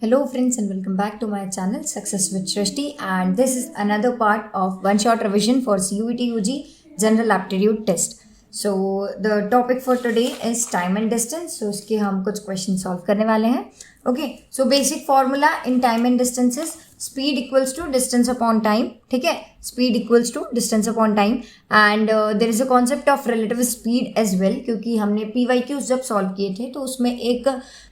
Hello friends and welcome back to my channel Success with Shrishti, and this is another part of one shot revision for CUET UG General Aptitude Test. So the topic for today is time and distance. So उसके हम कुछ question solve करने वाले हैं. Okay, so basic formula in time and distance is speed equals to distance upon time. ठीक है, speed equals to distance upon time, and there is a concept of relative speed as well, क्योंकि हमने PYQs जब solve किए थे तो उसमें एक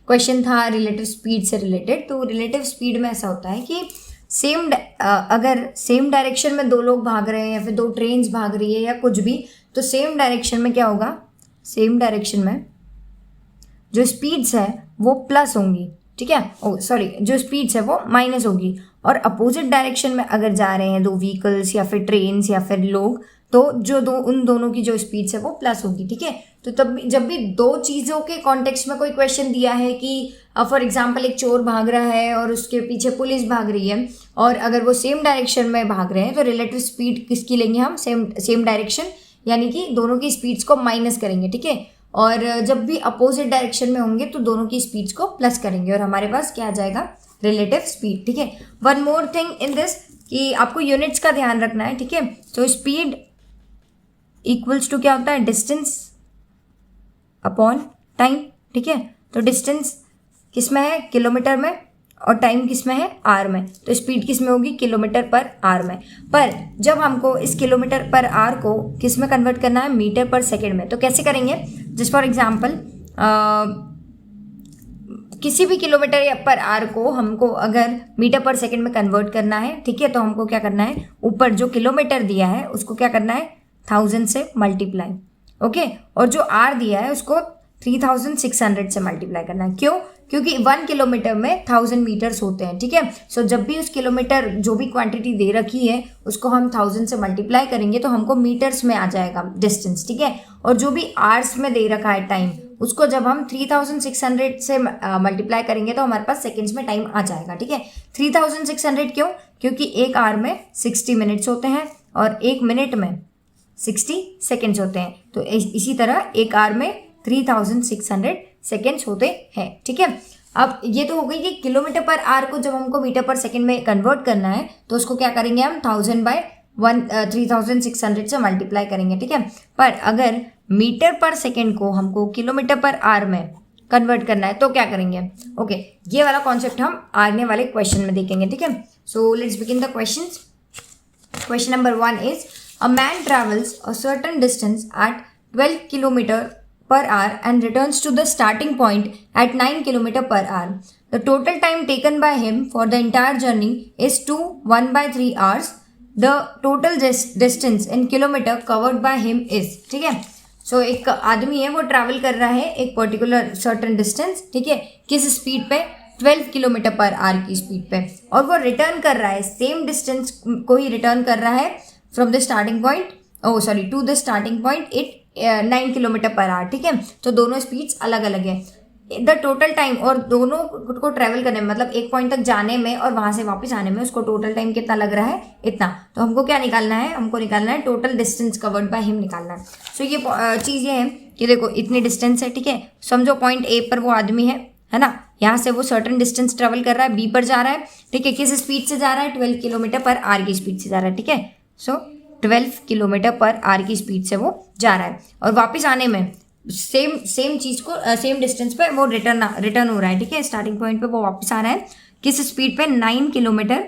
क्वेश्चन था रिलेटिव स्पीड से रिलेटेड. तो रिलेटिव स्पीड में ऐसा होता है कि अगर सेम डायरेक्शन में दो लोग भाग रहे हैं या फिर दो ट्रेन्स भाग रही है या कुछ भी, तो सेम डायरेक्शन में क्या होगा, सेम डायरेक्शन में जो स्पीड्स है वो प्लस होंगी. ठीक है, जो स्पीड्स है वो माइनस होगी. और अपोजिट डायरेक्शन में अगर जा रहे हैं दो व्हीकल्स या फिर ट्रेन्स या फिर लोग, तो उन दोनों की जो स्पीड्स है वो प्लस होगी. ठीक है, तो तब जब भी दो चीज़ों के कॉन्टेक्स्ट में कोई क्वेश्चन दिया है कि फॉर एग्जांपल एक चोर भाग रहा है और उसके पीछे पुलिस भाग रही है, और अगर वो सेम डायरेक्शन में भाग रहे हैं तो रिलेटिव स्पीड किसकी लेंगे हम, सेम डायरेक्शन, यानी कि दोनों की स्पीड्स को माइनस करेंगे. ठीक है, और जब भी अपोजिट डायरेक्शन में होंगे तो दोनों की स्पीड्स को प्लस करेंगे और हमारे पास क्या आ जाएगा, रिलेटिव स्पीड. ठीक है, one more thing in this कि आपको यूनिट्स का ध्यान रखना है. ठीक है, तो स्पीड इक्वल्स टू क्या होता है, डिस्टेंस अपॉन टाइम. ठीक है, तो डिस्टेंस किस में है, किलोमीटर में, और टाइम किस में है, आर में. तो स्पीड किस में होगी, किलोमीटर पर आर में. पर जब हमको इस किलोमीटर पर आर को किस में कन्वर्ट करना है, मीटर पर सेकंड में. तो कैसे करेंगे, जस्ट फॉर एग्जांपल किसी भी किलोमीटर पर आर को हमको अगर मीटर पर सेकंड में कन्वर्ट करना है, ठीक है, तो हमको क्या करना है, ऊपर जो किलोमीटर दिया है उसको क्या करना है, 1000 से मल्टीप्लाई. ओके, और जो आर दिया है उसको 3600 से मल्टीप्लाई करना है. क्यों, क्योंकि 1 किलोमीटर में 1000 मीटर्स होते हैं. ठीक है, सो जब भी उस किलोमीटर जो भी क्वांटिटी दे रखी है उसको हम 1000 से मल्टीप्लाई करेंगे तो हमको मीटर्स में आ जाएगा डिस्टेंस. ठीक है, और जो भी आवर्स में दे रखा है टाइम, उसको जब हम 3600 से मल्टीप्लाई करेंगे तो हमारे पास सेकेंड्स में टाइम आ जाएगा. ठीक है, 3600 क्यों, क्योंकि एक आवर में 60 मिनट्स होते हैं और एक मिनट में 60 सेकेंड्स होते हैं. तो इसी तरह एक आवर में 3600 सेकेंड्स होते हैं. ठीक है, अब ये तो हो गई कि किलोमीटर पर आवर को जब हमको मीटर पर सेकेंड में कन्वर्ट करना है तो उसको क्या करेंगे हम 3600 से मल्टीप्लाई करेंगे. ठीक है, पर अगर मीटर पर सेकेंड को हमको किलोमीटर पर आवर में कन्वर्ट करना है तो क्या करेंगे. ओके, ये वाला कॉन्सेप्ट हम आने वाले क्वेश्चन में देखेंगे. ठीक है, so let's begin the questions. Question number 1 is a man travels a certain distance at 12 km per hour and returns to the starting point at 9 km per hour. The total time taken by him for the entire journey is 1/3 hours. The total distance in kilometer covered by him is. ठीक है, सो एक आदमी है वो travel कर रहा है एक पर्टिकुलर सर्टन डिस्टेंस. ठीक है, किस स्पीड पे, 12 किलोमीटर पर आवर की स्पीड पे, और वो रिटर्न कर रहा है सेम डिस्टेंस को ही रिटर्न कर रहा है from the starting point, to the starting point 9 kilometre per hour. ठीक है, तो दोनों स्पीड्स अलग अलग है. द टोटल टाइम, और दोनों को ट्रैवल करने में, मतलब एक पॉइंट तक जाने में और वहाँ से वापस आने में उसको टोटल टाइम कितना लग रहा है, इतना. तो हमको क्या निकालना है, हमको निकालना है total distance covered by him निकालना है. सो ये चीज़ ये है कि देखो इतनी डिस्टेंस है. ठीक है, समझो पॉइंट ए पर वो आदमी है ना, यहाँ से वो सर्टन डिस्टेंस ट्रेवल कर रहा है, बी पर जा रहा है. ठीक है, किस स्पीड से जा रहा है, 12 किलोमीटर पर आवर की स्पीड से जा रहा है. ठीक है, सो 12 किलोमीटर पर आवर की स्पीड से वो जा रहा है, और वापस आने में सेम चीज़ को सेम डिस्टेंस पे वो रिटर्न हो रहा है. ठीक है, स्टार्टिंग पॉइंट पे वो वापस आ रहा है किस स्पीड पे, 9 किलोमीटर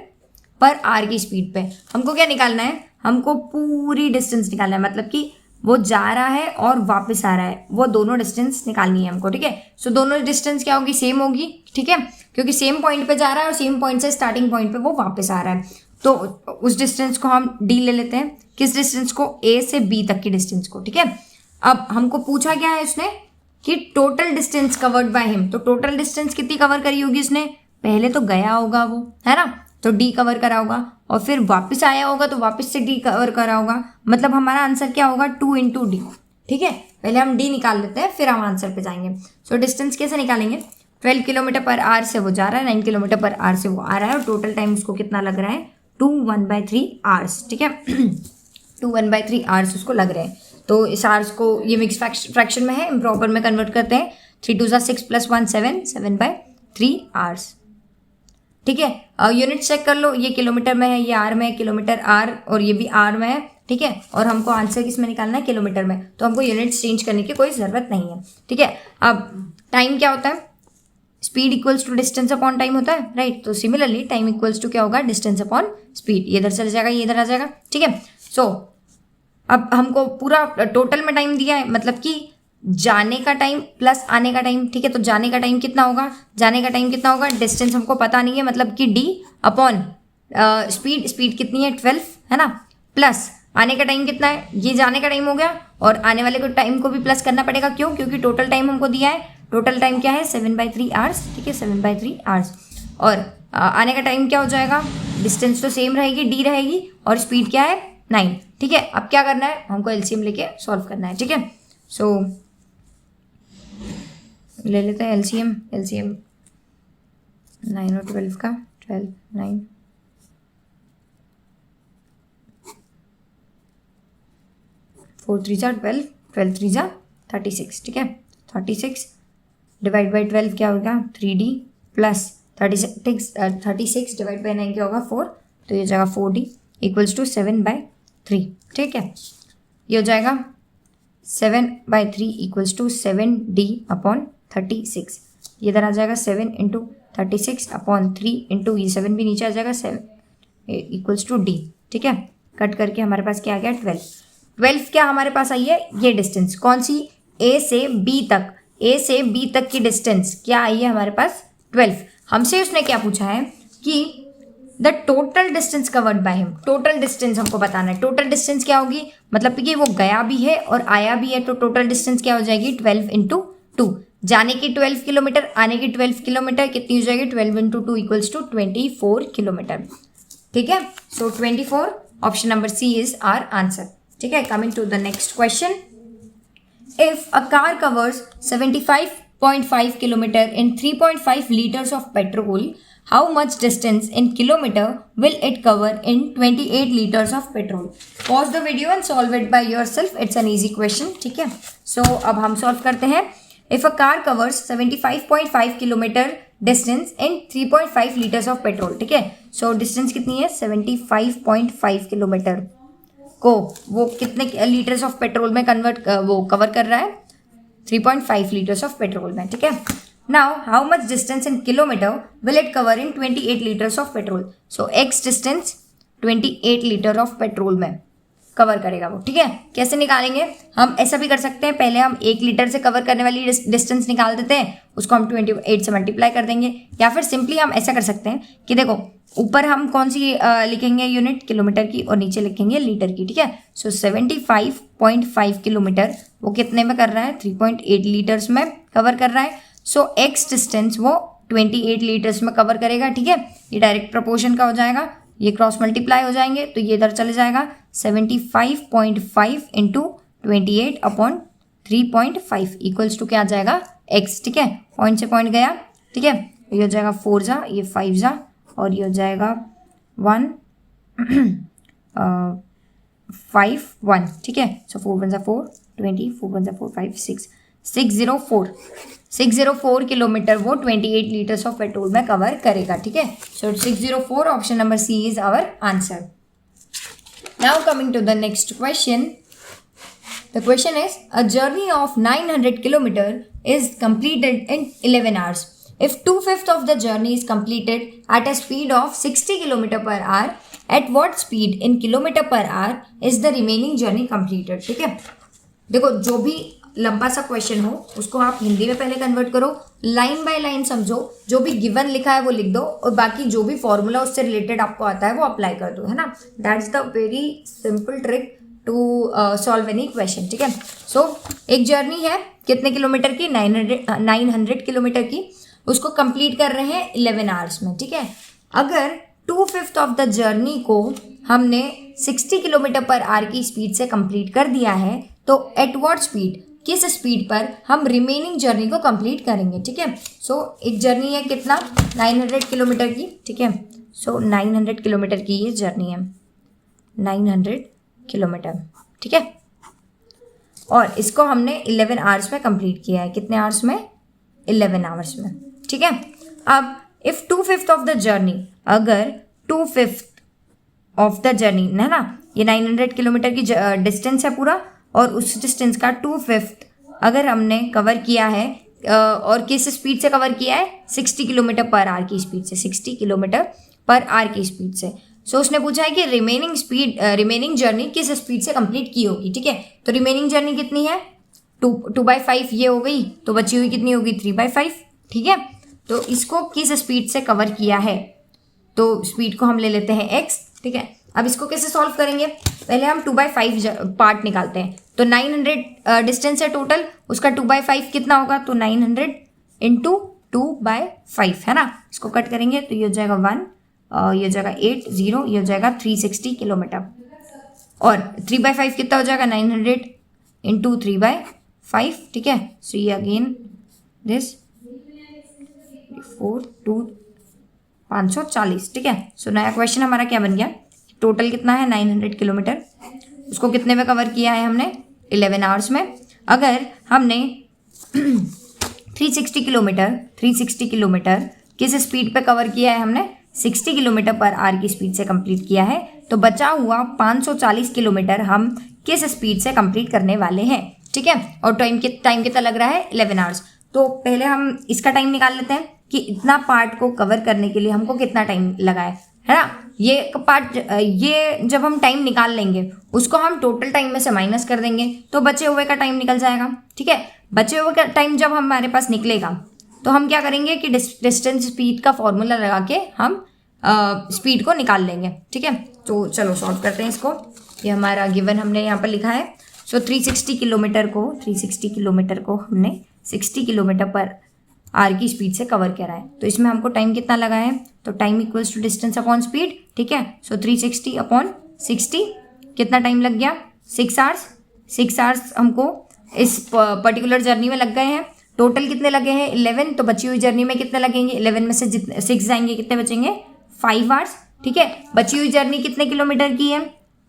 पर आवर की स्पीड पे. हमको क्या निकालना है, हमको पूरी डिस्टेंस निकालना है, मतलब कि वो जा रहा है और वापस आ रहा है, वो दोनों डिस्टेंस निकालनी है हमको. ठीक है, सो दोनों डिस्टेंस क्या होगी, सेम होगी. ठीक है, क्योंकि सेम पॉइंट पे जा रहा है और सेम पॉइंट से स्टार्टिंग पॉइंट पे वो वापस आ रहा है, तो उस डिस्टेंस को हम डी ले लेते हैं. किस डिस्टेंस को, ए से बी तक की डिस्टेंस को. ठीक है, अब हमको पूछा क्या है उसने कि total distance covered by him. तो टोटल डिस्टेंस कितनी कवर करी होगी उसने, पहले तो गया होगा वो, है ना, तो डी कवर करा होगा, और फिर वापस आया होगा तो वापस से डी कवर करा होगा. मतलब हमारा आंसर क्या होगा, 2 × डी. ठीक है, पहले हम डी निकाल लेते हैं फिर हम आंसर पे जाएंगे. सो डिस्टेंस कैसे निकालेंगे, 12 किलोमीटर पर आवर से वो जा रहा है, 9 किलोमीटर पर आवर से वो आ रहा है, और टोटल टाइम उसको कितना लग रहा है, 1/3 आवर्स. ठीक है, 1/3 आवर्स उसको लग रहे हैं. तो इस आवर्स को ये मिक्स फ्रैक्शन में है, इम्प्रॉपर में कन्वर्ट करते हैं. 3 × 2 = 6 + 1 7 7/3 आवर्स. ठीक है। यूनिट चेक कर लो, ये किलोमीटर में है, ये आर में है, किलोमीटर आर, और ये भी आर में है, ठीक है। और हमको आंसर किस में निकालना है, किलोमीटर में, तो हमको यूनिट चेंज करने की कोई ज़रूरत नहीं है, ठीक है। अब टाइम क्या होता है, speed equals to distance upon time होता है, राइट। तो सिमिलरली टाइम इक्वल्स टू क्या होगा, डिस्टेंस अपॉन स्पीड। ये इधर चले जाएगा, ये इधर आ जाएगा, ठीक है। सो अब हमको पूरा टोटल में टाइम दिया है, मतलब कि जाने का टाइम प्लस आने का टाइम, ठीक है। तो जाने का टाइम कितना होगा, जाने का टाइम कितना होगा, डिस्टेंस हमको पता नहीं है, मतलब कि डी अपॉन स्पीड, स्पीड कितनी है 12 है ना, प्लस आने का टाइम कितना है, ये जाने का टाइम हो गया, और आने वाले को टाइम को भी प्लस करना पड़ेगा, क्यों, क्योंकि टोटल टाइम हमको दिया है, टोटल टाइम क्या है 7/3 आवर्स, ठीक है, 7/3 आवर्स। और आने का टाइम क्या हो जाएगा, डिस्टेंस तो सेम रहेगी, डी रहेगी, और स्पीड क्या है 9, ठीक है। अब क्या करना है, हमको एलसीएम लेके सॉल्व करना है, ठीक है। सो ले लेते हैं एलसीएम 9 और 12 का, 12 9 4 3 जा 12, 12 3 जा 36, ठीक है। 36 डिवाइड बाई 12 क्या होगा 3D प्लस 36 डिवाइड बाई 9 क्या होगा 4, तो ये हो जाएगा 4D इक्वल्स टू 7/3, ठीक है। ये हो जाएगा 7/3 इक्वल्स टू 7D अपॉन 36। ये इधर आ जाएगा 7 इंटू 36 अपॉन 3 इंटू ये 7 भी नीचे आ जाएगा 7 इक्वल्स टू D, ठीक है। कट करके हमारे पास क्या आ गया 12 क्या हमारे पास आई है, ये डिस्टेंस कौन सी, A से B तक, A से B तक की डिस्टेंस क्या आई है हमारे पास 12। हमसे उसने क्या पूछा है कि the total distance covered by him, total distance हमको बताना है। टोटल डिस्टेंस क्या होगी, मतलब कि वो गया भी है और आया भी है, तो टोटल डिस्टेंस क्या हो जाएगी 12 इंटू 2, जाने की 12 किलोमीटर, आने की 12 किलोमीटर, कितनी हो जाएगी 12 इंटू 2 इक्वल्स टू 24 किलोमीटर, ठीक है। So 24 option number C is our answer, ठीक है। Coming to the next question, if a car covers 75.5 kilometer in 3.5 liters of petrol, how much distance in kilometer will it cover in 28 liters of petrol? Pause the video and solve it by yourself. It's an easy question, ठीक है। So अब हम solve करते हैं। If a car covers 75.5 kilometer distance in 3.5 liters of petrol, ठीक है। So distance कितनी है 75.5 किलोमीटर को वो कितने लीटर्स ऑफ पेट्रोल में वो कवर कर रहा है 3.5 लीटर्स ऑफ पेट्रोल में, ठीक है। Now how much distance in kilometre will it cover in 28 litres of petrol. So x distance 28 litre of petrol में कवर करेगा वो, ठीक है। कैसे निकालेंगे, हम ऐसा भी कर सकते हैं, पहले हम 1 लीटर से कवर करने वाली डिस्टेंस निकाल देते हैं, उसको हम 28 से मल्टीप्लाई कर देंगे, या फिर सिंपली हम ऐसा कर सकते हैं कि देखो ऊपर हम कौन सी लिखेंगे यूनिट किलोमीटर की और नीचे लिखेंगे लीटर की, ठीक है। सो 75.5 किलोमीटर वो कितने में कर रहा है 3.8 लीटर्स में कवर कर रहा है। सो एक्स डिस्टेंस वो 28 लीटर्स में कवर करेगा, ठीक है। ये डायरेक्ट प्रोपोर्शन का हो जाएगा, ये क्रॉस मल्टीप्लाई हो जाएंगे तो ये इधर चले जाएगा 75.5 इंटू 28 अपॉन 3.5 इक्वल्स टू क्या आ जाएगा एक्स, ठीक है। पॉइंट से पॉइंट गया, ठीक है। ये हो जाएगा 4 जा, ये 5 जा, और ये हो जाएगा 1 5 1, ठीक है। सो 4 1 जा 4 20, 4 1 जा 4 5 6 604 किलोमीटर वो 28 लीटर्स ऑफ पेट्रोल में कवर करेगा, ठीक है। So 604 option number C is our answer. Now coming to the next question, the question is a journey of 900 kilometre is completed in 11 hours. If 2/5 of the journey is completed at a speed of 60 km per hour, at what speed in kilometer per hour is the remaining journey completed? ठीक है, देखो जो भी लंबा सा question हो उसको आप हिंदी में पहले कन्वर्ट करो, लाइन बाय लाइन समझो, जो भी गिवन लिखा है वो लिख दो, और बाकी जो भी फॉर्मूला उससे रिलेटेड आपको आता है वो अप्लाई कर दो, है ना। That's the very simple trick to solve any question, ठीक है। सो एक जर्नी है कितने किलोमीटर की 900 किलोमीटर की, उसको कंप्लीट कर रहे हैं 11 आवर्स में, ठीक है। अगर 2/5 ऑफ द जर्नी को हमने 60 किलोमीटर पर आवर की स्पीड से कंप्लीट कर दिया है, तो एट व्हाट स्पीड, किस स्पीड पर हम रिमेनिंग जर्नी को कंप्लीट करेंगे, ठीक है। सो एक जर्नी है कितना 900 किलोमीटर की, ठीक है। सो 900 किलोमीटर की ये जर्नी है 900 किलोमीटर, ठीक है। और इसको हमने 11 आवर्स में कंप्लीट किया है, कितने आवर्स में 11 आवर्स में, ठीक है। अब इफ 2/5 ऑफ द जर्नी, अगर 2/5 ऑफ द जर्नी है ना, ये 900 किलोमीटर की डिस्टेंस है पूरा, और उस डिस्टेंस का 2/5 अगर हमने कवर किया है और किस स्पीड से कवर किया है, 60 किलोमीटर पर आवर की स्पीड से, 60 किलोमीटर पर आवर की स्पीड से। सो उसने पूछा है कि रिमेनिंग जर्नी किस स्पीड से कंप्लीट की होगी। ठीक है, तो रिमेनिंग जर्नी कितनी है, 2/5 ये हो गई, तो बची हुई कितनी होगी, 3/5। ठीक है, तो इसको किस स्पीड से कवर किया है, तो स्पीड को हम ले लेते हैं x। ठीक है, अब इसको कैसे सॉल्व करेंगे, पहले हम 2/5 पार्ट निकालते हैं। तो 900 डिस्टेंस है टोटल, उसका 2/5 कितना होगा, तो 900 इंटू 2/5 है ना, इसको कट करेंगे तो ये हो जाएगा 1, ये हो जाएगा 8, 0, ये हो जाएगा 360 किलोमीटर। और 3/5 कितना हो जाएगा, 900 इंटू 3/5। ठीक है, सो ये अगेन दिस 4 2 540। ठीक है, सो नया क्वेश्चन हमारा क्या बन गया, टोटल कितना है 900 किलोमीटर, उसको कितने में कवर किया है हमने, 11 आवर्स में। अगर हमने 360 किलोमीटर किस स्पीड पे कवर किया है हमने, 60 किलोमीटर पर आवर की स्पीड से कंप्लीट किया है, तो बचा हुआ 540 किलोमीटर हम किस स्पीड से कंप्लीट करने वाले हैं। ठीक है, और टाइम कितना लग रहा है, 11 आवर्स। तो पहले हम इसका टाइम निकाल लेते हैं कि इतना पार्ट को कवर करने के लिए हमको कितना टाइम लगा है ना। ये पार्ट, ये जब हम टाइम निकाल लेंगे उसको हम टोटल टाइम में से माइनस कर देंगे, तो बचे हुए का टाइम निकल जाएगा। ठीक है, बचे हुए का टाइम जब हमारे पास निकलेगा तो हम क्या करेंगे कि डिस्टेंस स्पीड का फॉर्मूला लगा के हम स्पीड को निकाल लेंगे। ठीक है, तो चलो सॉल्व करते हैं इसको। ये हमारा गिवन हमने यहाँ पर लिखा है। सो 360 किलोमीटर को हमने 60 किलोमीटर पर आवर की स्पीड से कवर करा है, तो इसमें हमको टाइम कितना लगा है, तो time equals to distance upon speed. ठीक है, सो 360 अपॉन 60 कितना टाइम लग गया, 6 आवर्स। 6 आवर्स हमको इस पर्टिकुलर जर्नी में लग गए हैं। टोटल कितने लगे हैं, 11, तो बची हुई जर्नी में कितने लगेंगे, 11 में से जितने 6 जाएंगे कितने बचेंगे, 5 आवर्स। ठीक है, बची हुई जर्नी कितने किलोमीटर की है,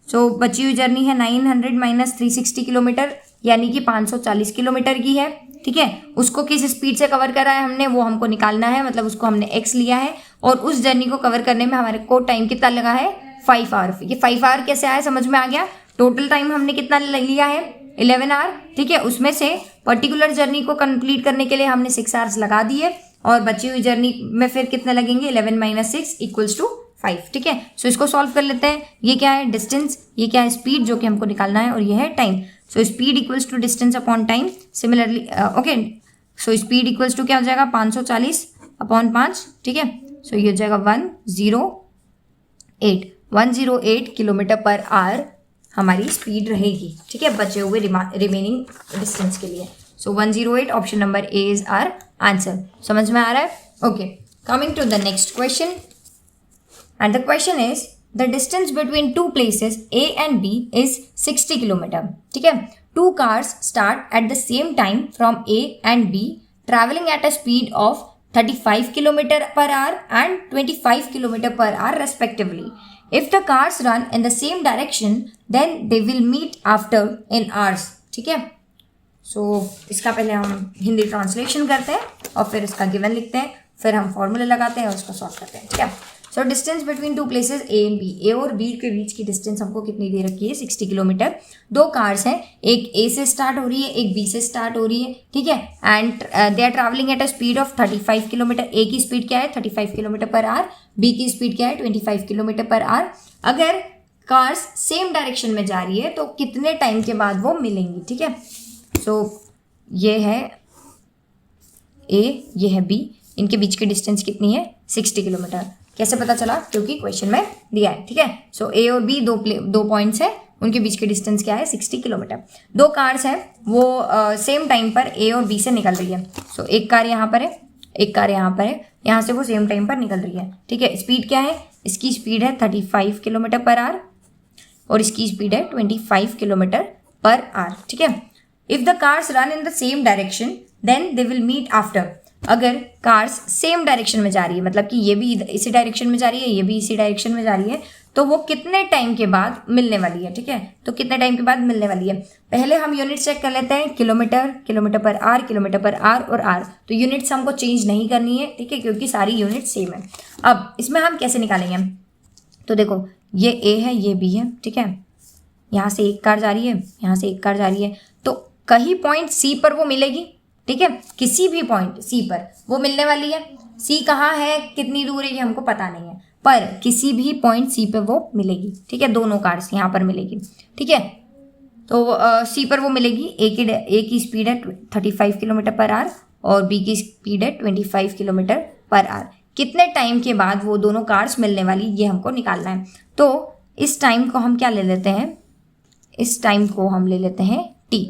सो बची हुई जर्नी है 900 माइनस 360 किलोमीटर, यानी कि 540 किलोमीटर की है। ठीक है, उसको किस स्पीड से कवर करा है हमने, वो हमको निकालना है, मतलब उसको हमने x लिया है, और उस जर्नी को कवर करने में हमारे को टाइम कितना लगा है, 5 आवर। ये 5 आवर कैसे आया, समझ में आ गया। टोटल टाइम हमने कितना लिया है, 11 आवर। ठीक है, उसमें से पर्टिकुलर जर्नी को कंप्लीट करने के लिए हमने 6 आवर्स लगा दिए, और बची हुई जर्नी में फिर कितने लगेंगे, 11 माइनस 6 इक्वल्स टू 5। ठीक है, सो इसको सॉल्व कर लेते हैं। ये क्या है, डिस्टेंस, ये क्या है, स्पीड जो कि हमको निकालना है, और ये है time. So speed equals to distance upon time. Similarly okay, so speed equals to क्या हो जाएगा, 540 अपॉन 5। ठीक है, सो ये हो जाएगा 108 किलोमीटर पर आवर हमारी स्पीड रहेगी। ठीक है, बचे हुए रिमेनिंग डिस्टेंस के लिए। So 108 option number A is our answer. समझ में आ रहा है। Okay, coming to the next question, and the question is the distance between two places A and B is 60 kilometer. ठीक है, two cars start at the same time from A and B traveling at a speed of 35 kilometer per hour and 25 kilometer per hour respectively. If the cars run in the same direction then they will meet after in hours. ठीक है, सो इसका पहले हम Hindi translation करते हैं और फिर इसका गिवन लिखते हैं, फिर हम फॉर्मूला लगाते हैं और उसको सॉल्व करते हैं। ठीक है, so distance between two places A and B, A और बी के बीच की डिस्टेंस हमको कितनी दे रखी है, 60 किलोमीटर। दो कार्स हैं, एक ए से स्टार्ट हो रही है, एक बी से स्टार्ट हो रही है। ठीक है, and they are travelling at a speed of 35 kilometre. A की स्पीड क्या है, 35 किलोमीटर पर आवर, बी की स्पीड क्या है, 25 किलोमीटर पर आवर। अगर कार्स सेम डायरेक्शन में जा रही है तो कितने टाइम के बाद वो मिलेंगी। ठीक है, सो ये है ए, ये है बी, इनके बीच की डिस्टेंस कितनी है, 60 किलोमीटर। कैसे पता चला, क्योंकि क्वेश्चन में दिया है। ठीक है, सो ए और बी दो पॉइंट्स है, उनके बीच की डिस्टेंस क्या है, 60 किलोमीटर। दो कार्स हैं, वो सेम टाइम पर ए और बी से निकल रही है। सो एक कार यहाँ पर है, एक कार यहाँ पर है, यहाँ से वो सेम टाइम पर निकल रही है। ठीक है, स्पीड क्या है, इसकी स्पीड है 35 किलोमीटर पर आवर और इसकी स्पीड है 25 किलोमीटर पर आवर। ठीक है, if the cars run in the same direction then they will meet after. अगर कार्स सेम डायरेक्शन में जा रही है, मतलब कि ये भी इसी डायरेक्शन में जा रही है, ये भी इसी डायरेक्शन में जा रही है, तो वो कितने टाइम के बाद मिलने वाली है, ठीक है। तो कितने टाइम के बाद मिलने वाली है, पहले हम यूनिट चेक कर लेते हैं, किलोमीटर, किलोमीटर पर आर, किलोमीटर पर आर और आर। तो यूनिट्स हमको चेंज नहीं करनी है, ठीक है, क्योंकि सारी यूनिट सेम है। अब इसमें हम कैसे निकालेंगे, तो देखो ये ए है, ये बी है, ठीक है। यहाँ से एक कार जा रही है, यहाँ से एक कार जा रही है, तो कहीं पॉइंट सी पर वो मिलेगी, ठीक है, किसी भी पॉइंट सी पर वो मिलने वाली है। सी कहाँ है, कितनी दूर है, ये हमको पता नहीं है, पर किसी भी पॉइंट सी पे वो मिलेगी, ठीक है। दोनों कार्स यहाँ पर मिलेगी, ठीक है। तो सी पर वो मिलेगी। ए की स्पीड है 35 किलोमीटर पर आर और बी की स्पीड है 25 किलोमीटर पर आर। कितने टाइम के बाद वो दोनों कार्स मिलने वाली, ये हमको निकालना है। तो इस टाइम को हम क्या ले लेते हैं, इस टाइम को हम ले लेते हैं टी,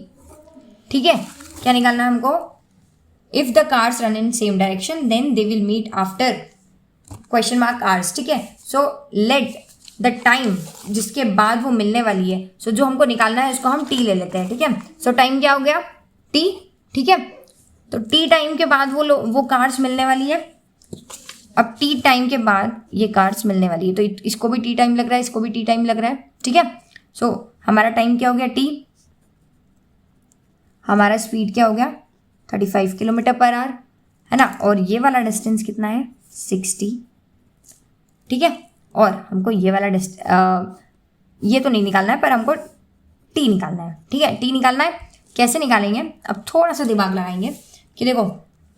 ठीक है। क्या निकालना है हमको, if the cars run in same direction then they will meet after question mark hours, ठीक है। सो लेट द टाइम जिसके बाद वो मिलने वाली है, सो जो हमको निकालना है उसको हम टी ले लेते हैं, ठीक है। सो टाइम क्या हो गया, टी, ठीक है। तो टी टाइम के बाद वो कार्स मिलने वाली है। अब टी टाइम के बाद ये कार्स मिलने वाली है, तो इसको भी टी टाइम लग रहा है, इसको भी टी टाइम लग रहा है, ठीक है। सो हमारा टाइम क्या हो गया, टी, हमारा स्पीड क्या हो गया 35 किलोमीटर पर आवर, है ना, और ये वाला डिस्टेंस कितना है 60, ठीक है। और हमको ये वाला ये तो नहीं निकालना है, पर हमको टी निकालना है, ठीक है। टी निकालना है, कैसे निकालेंगे, अब थोड़ा सा दिमाग लगाएंगे कि देखो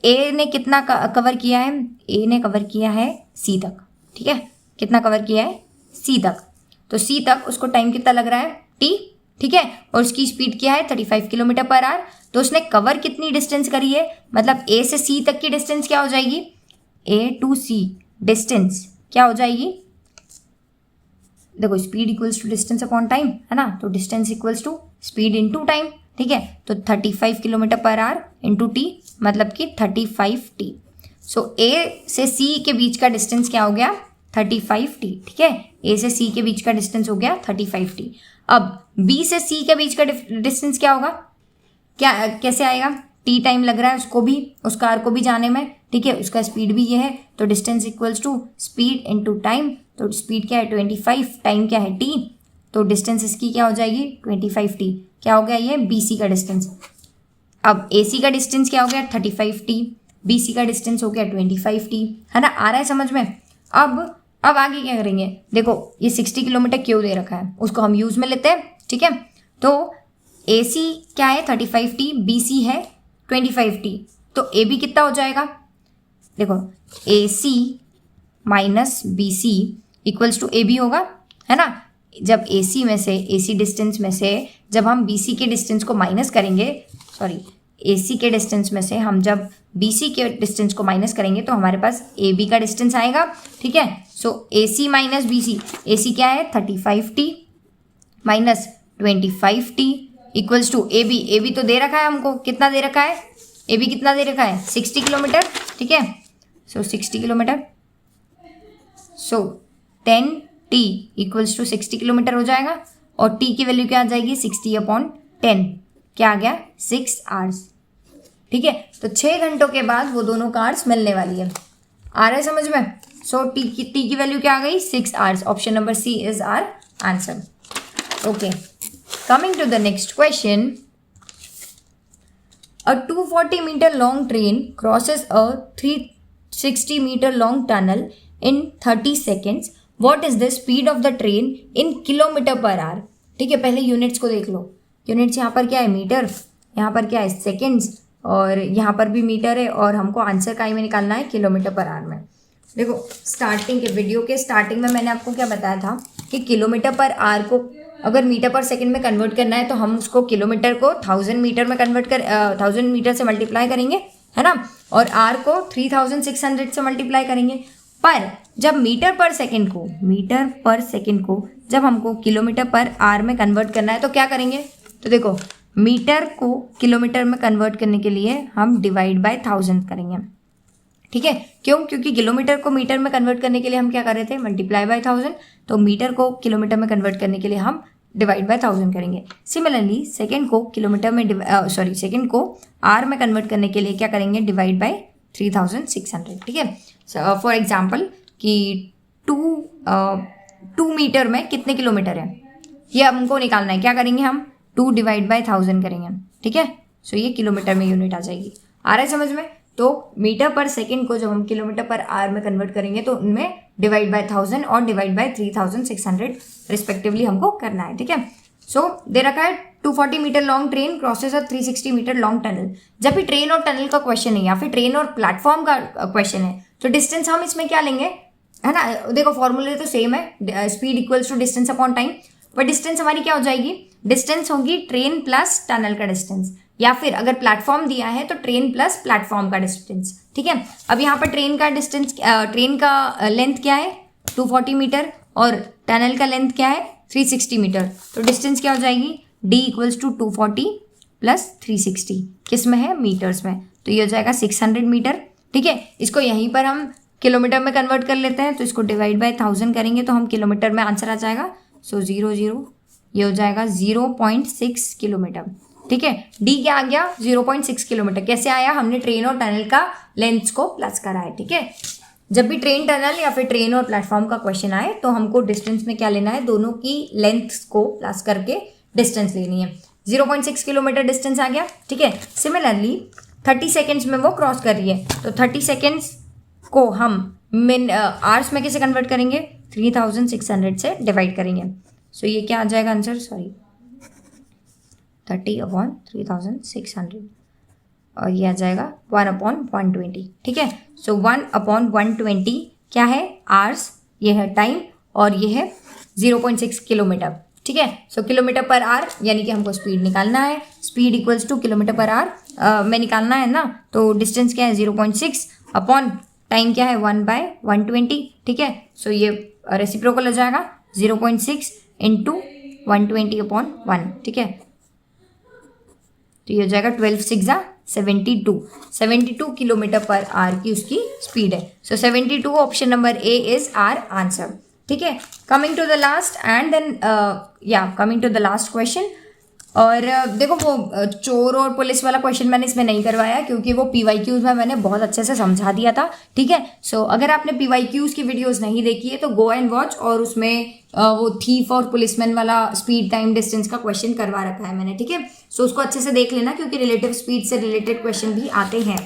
ए ने कितना कवर किया है, ए ने कवर किया है सी तक, ठीक है। कितना कवर किया है, सी तक, तो सी तक उसको टाइम कितना लग रहा है, टी, ठीक है। और उसकी स्पीड क्या है 35 किलोमीटर पर आवर। तो उसने कवर कितनी डिस्टेंस करी है, मतलब ए से सी तक की डिस्टेंस क्या हो जाएगी, ए टू सी डिस्टेंस क्या हो जाएगी, देखो speed equals to distance upon time, है ना, तो distance equals to speed into time, ठीक है। तो 35 kilometre per our into T, मतलब कि 35 टी। सो ए से सी के बीच का डिस्टेंस क्या हो गया 35 टी, ठीक है। ए से सी के बीच का डिस्टेंस हो गया 35 टी। अब बी से सी के बीच का डिस्टेंस क्या होगा, क्या कैसे आएगा, टी टाइम लग रहा है उसको भी, उस कार को भी जाने में, ठीक है। उसका स्पीड भी ये है, तो distance equals to speed into time. तो स्पीड क्या है 25, टाइम क्या है टी, तो डिस्टेंस इसकी क्या हो जाएगी 25 टी। क्या हो गया ये बी सी का डिस्टेंस। अब ए सी का डिस्टेंस क्या हो गया 35 टी, बी सी का डिस्टेंस हो गया 25 टी, है ना, आ रहा है समझ में। अब आगे क्या करेंगे, देखो ये 60 किलोमीटर क्यों दे रखा है, उसको हम यूज में लेते हैं, ठीक है। तो ए सी क्या है 35 टी, बी सी है 25 टी, तो ए बी कितना हो जाएगा, देखो A C minus B C equals to A B होगा, है ना। जब ए सी में से, ए सी डिस्टेंस में से जब हम बी सी के डिस्टेंस को माइनस करेंगे, सॉरी ए सी के डिस्टेंस में से हम जब बी सी के डिस्टेंस को माइनस करेंगे तो हमारे पास ए बी का डिस्टेंस आएगा, ठीक है। सो ए सी माइनस बी सी, ए सी क्या है 35 T minus 25 T equals to A B तो दे रखा है हमको, कितना दे रखा है, ए बी कितना दे रखा है 60 किलोमीटर, ठीक है। So 60 kilometre, so 10 T equals to 60 kilometre हो जाएगा, और टी की वैल्यू क्या आ जाएगी 60 अपॉन 10, क्या आ गया 6 आवर्स, ठीक है। तो 6 घंटों के बाद वो दोनों कार्स मिलने वाली है, आ रहा है समझ में। सो टी की वैल्यू क्या आ गई 6 hours. Option number C is our answer. Okay, coming to the next question. A 240 meter long train crosses a 360 meter long tunnel in 30 seconds. What is the speed of the train in kilometer per hour? ठीक है, पहले units को देख लो। Units यहाँ पर क्या है metre, यहाँ पर क्या है सेकेंड्स, और यहाँ पर भी मीटर है, और हमको आंसर का में निकालना है किलोमीटर पर आवर में। देखो स्टार्टिंग के वीडियो के स्टार्टिंग में मैंने आपको क्या बताया था कि किलोमीटर पर आवर को अगर मीटर पर सेकंड में कन्वर्ट करना है तो हम उसको किलोमीटर को 1000 मीटर में कन्वर्ट कर 1000 मीटर से मल्टीप्लाई करेंगे, है ना, और आर को 3600 से मल्टीप्लाई करेंगे। पर जब मीटर पर सेकंड को जब हमको किलोमीटर पर आर में कन्वर्ट करना है तो क्या करेंगे, तो देखो मीटर को किलोमीटर में कन्वर्ट करने के लिए हम डिवाइड बाय 1000 करेंगे, ठीक है। क्यों, क्योंकि किलोमीटर को मीटर में कन्वर्ट करने के लिए हम क्या कर रहे थे मल्टीप्लाई बाय 1000, तो मीटर को किलोमीटर में कन्वर्ट करने के लिए हम डिवाइड बाय 1000 करेंगे। सिमिलरली सेकंड को किलोमीटर में सेकंड को आर में कन्वर्ट करने के लिए क्या करेंगे डिवाइड बाय 3600, ठीक है। फॉर एग्जांपल कि 2 मीटर में कितने किलोमीटर है, ये हमको निकालना है। क्या करेंगे हम, 2 डिवाइड बाय 1000 करेंगे, ठीक है। सो ये किलोमीटर में यूनिट आ जाएगी। आ रहा है समझ में? तो मीटर पर सेकेंड को जब हम किलोमीटर पर आवर में कन्वर्ट करेंगे तो उनमें डिवाइड बाय 1000 और डिवाइड बाय 3600 रिस्पेक्टिवली हमको करना है, ठीक है। सो दे रखा है 240 मीटर लॉन्ग ट्रेन क्रॉसेस अ 360 मीटर लॉन्ग टनल। जब भी ट्रेन और टनल का क्वेश्चन है या फिर ट्रेन और प्लेटफॉर्म का क्वेश्चन है तो डिस्टेंस हम इसमें क्या लेंगे, है ना। देखो फॉर्मूले तो सेम है, speed equals to distance upon time, but distance हमारी क्या हो जाएगी, डिस्टेंस होगी ट्रेन प्लस टनल का डिस्टेंस, या फिर अगर प्लेटफॉर्म दिया है तो ट्रेन प्लस प्लेटफॉर्म का डिस्टेंस, ठीक है। अब यहाँ पर ट्रेन का डिस्टेंस, ट्रेन का लेंथ क्या है 240 मीटर और टनल का लेंथ क्या है 360 मीटर, तो डिस्टेंस क्या हो जाएगी d इक्वल्स टू 240 प्लस 360, किस में है, मीटर्स में, तो ये हो जाएगा 600 मीटर, ठीक है। इसको यहीं पर हम किलोमीटर में कन्वर्ट कर लेते हैं, तो इसको डिवाइड बाय 1000 करेंगे तो हम किलोमीटर में आंसर आ जाएगा। सो 0 0 ये हो जाएगा 0.6 किलोमीटर, ठीक है। डी क्या आ गया 0.6 किलोमीटर, कैसे आया, हमने ट्रेन और टनल का लेंथ को प्लस करा है, ठीक है। जब भी ट्रेन टनल या फिर ट्रेन और प्लेटफॉर्म का क्वेश्चन आए तो हमको डिस्टेंस में क्या लेना है, दोनों की लेंथ को प्लस करके डिस्टेंस लेनी है। 0.6 किलोमीटर डिस्टेंस आ गया, ठीक है। सिमिलरली 30 सेकेंड्स में वो क्रॉस कर रही है, तो 30 सेकेंड्स को हम आवर्स में कैसे कन्वर्ट करेंगे, 3600 से डिवाइड करेंगे। सो ये क्या आ जाएगा आंसर, 30/3600 और ये आ जाएगा 1/120, ठीक है। सो 1/120 क्या है, आवर्स, ये है टाइम और ये है 0.6 किलोमीटर, ठीक है। सो किलोमीटर पर आवर यानी कि हमको स्पीड निकालना है, speed equals two kilometre per our में निकालना है ना, तो डिस्टेंस क्या है 0.6 अपॉन टाइम क्या है 1/120, ठीक है। सो ये रेसिप्रोकल हो जाएगा 0.6 इंटू 120/1, ठीक है। तो ये हो जाएगा 12 6 72 किलोमीटर पर आवर की उसकी स्पीड है। So 72 option number A is our answer, ठीक है। Coming to the last and then coming to the last question. और देखो वो चोर और पुलिस वाला क्वेश्चन मैंने इसमें नहीं करवाया क्योंकि वो PYQs में मैंने बहुत अच्छे से समझा दिया था, ठीक है। सो अगर आपने PYQs की वीडियोस नहीं देखी है तो गो एंड वॉच, और उसमें वो थीफ और पुलिसमैन वाला स्पीड टाइम डिस्टेंस का क्वेश्चन करवा रखा है मैंने, ठीक है। सो उसको अच्छे से देख लेना क्योंकि रिलेटिव स्पीड से रिलेटेड क्वेश्चन भी आते हैं।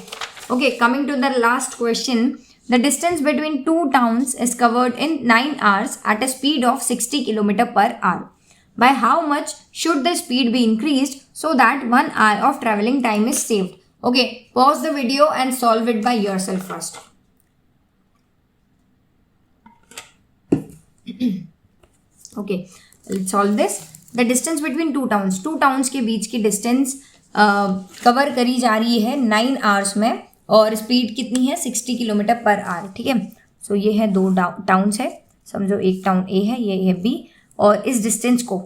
Okay, coming to the last question. The distance between two towns is covered in 9 hours at a speed of 60 km per hour. By how much should the speed be increased so that 1 hour of traveling time is saved? Okay, pause the video and solve it by yourself first. Okay, let's solve this. The distance between two towns के बीच की distance cover करी जा रही है 9 hours में और speed कितनी है 60 किलोमीटर पर आवर, ठीक है। सो ये है दो टाउन्स है, समझो एक टाउन ए है, ये है बी, और इस डिस्टेंस को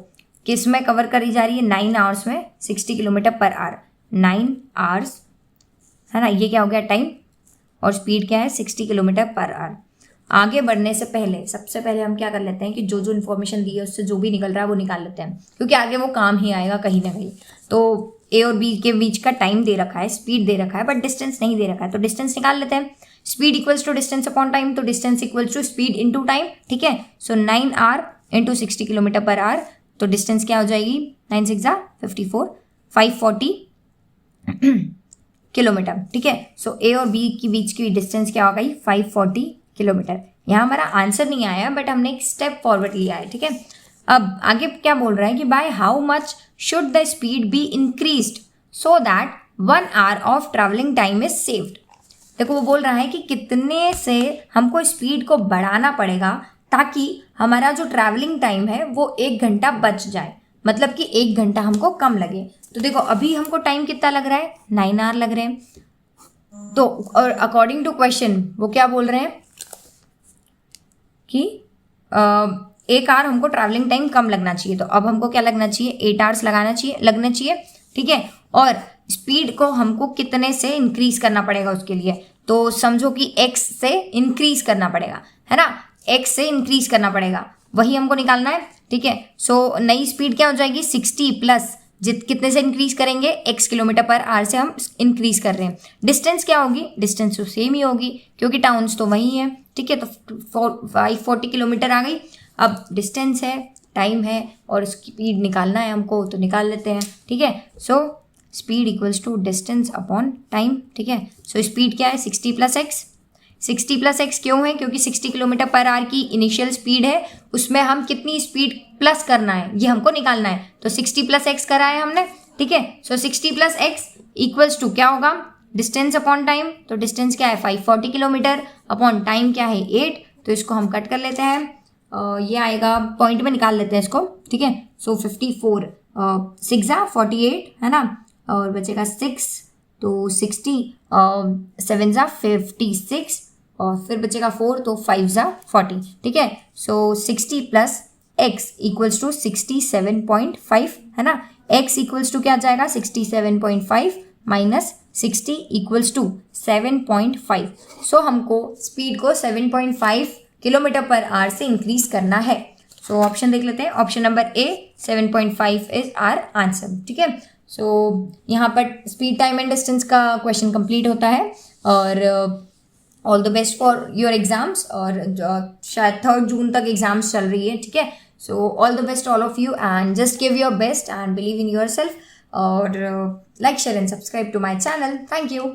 किस में कवर करी जा रही है 9 आवर्स में 60 किलोमीटर पर आवर, 9 आवर्स है ना, ये क्या हो गया टाइम, और स्पीड क्या है 60 किलोमीटर पर आवर। आगे बढ़ने से पहले सबसे पहले हम क्या कर लेते हैं कि जो जो इन्फॉर्मेशन दी है उससे जो भी निकल रहा है वो निकाल लेते हैं, क्योंकि आगे वो काम ही आएगा कहीं ना कहीं। तो ए और बी के बीच का टाइम दे रखा है, स्पीड दे रखा है, बट डिस्टेंस नहीं दे रखा है, तो डिस्टेंस निकाल लेते हैं। Speed equals to distance upon time, तो distance equals to speed into time, ठीक है। So 9 hour into 60 kilometre per hour, तो डिस्टेंस क्या हो जाएगी 9 6 54 540 किलोमीटर, ठीक है। सो ए और बी के बीच की डिस्टेंस क्या हो गई 540 किलोमीटर। यहाँ हमारा आंसर नहीं आया बट हमने एक स्टेप फॉरवर्ड लिया है, ठीक है। अब आगे क्या बोल रहा है कि by how much should the speed be increased so that 1 hour of travelling time is saved. देखो वो बोल रहा है कि कितने से हमको स्पीड को बढ़ाना पड़ेगा ताकि हमारा जो ट्रैवलिंग टाइम है वो 1 घंटा बच जाए, मतलब कि 1 घंटा हमको कम लगे। तो देखो अभी हमको टाइम कितना लग रहा है 9 आवर लग रहे हैं, तो और अकॉर्डिंग टू क्वेश्चन वो क्या बोल रहे हैं कि 1 आवर हमको ट्रैवलिंग टाइम कम लगना चाहिए, तो अब हमको क्या लगना चाहिए 8 आवर्स लगना चाहिए, ठीक है। और स्पीड को हमको कितने से इंक्रीज करना पड़ेगा उसके लिए, तो समझो कि x से इंक्रीज करना पड़ेगा, है ना, x से इंक्रीज करना पड़ेगा, वही हमको निकालना है, ठीक है। सो नई स्पीड क्या हो जाएगी 60 प्लस कितने से इंक्रीज करेंगे x किलोमीटर पर आवर से हम इंक्रीज कर रहे हैं। डिस्टेंस क्या होगी, डिस्टेंस तो सेम ही होगी क्योंकि टाउन्स तो वही है, ठीक है। तो 540 किलोमीटर आ गई। अब डिस्टेंस है, टाइम है और स्पीड निकालना है हमको, तो निकाल लेते हैं, ठीक है। So speed equals to distance upon time, ठीक है। सो स्पीड क्या है 60 + x। 60 + x क्यों है? क्योंकि 60 km/h की इनिशियल स्पीड है, उसमें हम कितनी स्पीड प्लस करना है ये हमको निकालना है, तो 60 + x करा है हमने, ठीक है। सो 60 + x इक्वल्स टू क्या होगा, डिस्टेंस अपॉन टाइम, तो डिस्टेंस क्या है 540 किलोमीटर, अपॉन टाइम क्या है 8, तो इसको हम कट कर लेते हैं, ये आएगा पॉइंट में निकाल लेते हैं इसको, ठीक है। सो 54 6 × 48 है ना, और बचेगा 6, तो 60 7 × 56 और फिर बचेगा 4, तो 5 × 40, ठीक है। सो 60 + x इक्वल्स टू 67.5 है ना। x इक्वल्स टू क्या जाएगा 67.5 माइनस 60 इक्वल्स टू 7.5। सो हमको स्पीड को 7.5 km/h से इंक्रीज करना है। सो ऑप्शन देख लेते हैं, option number A 7.5 is our answer, ठीक है। सो यहाँ पर स्पीड, टाइम एंड डिस्टेंस का क्वेश्चन कंप्लीट होता है, और all the best for your exams, और शायद 3 जून तक एग्जाम्स चल रही है, ठीक है। So all the best all of you, and just give your best and believe in your self, और like, share and subscribe to my channel. Thank you.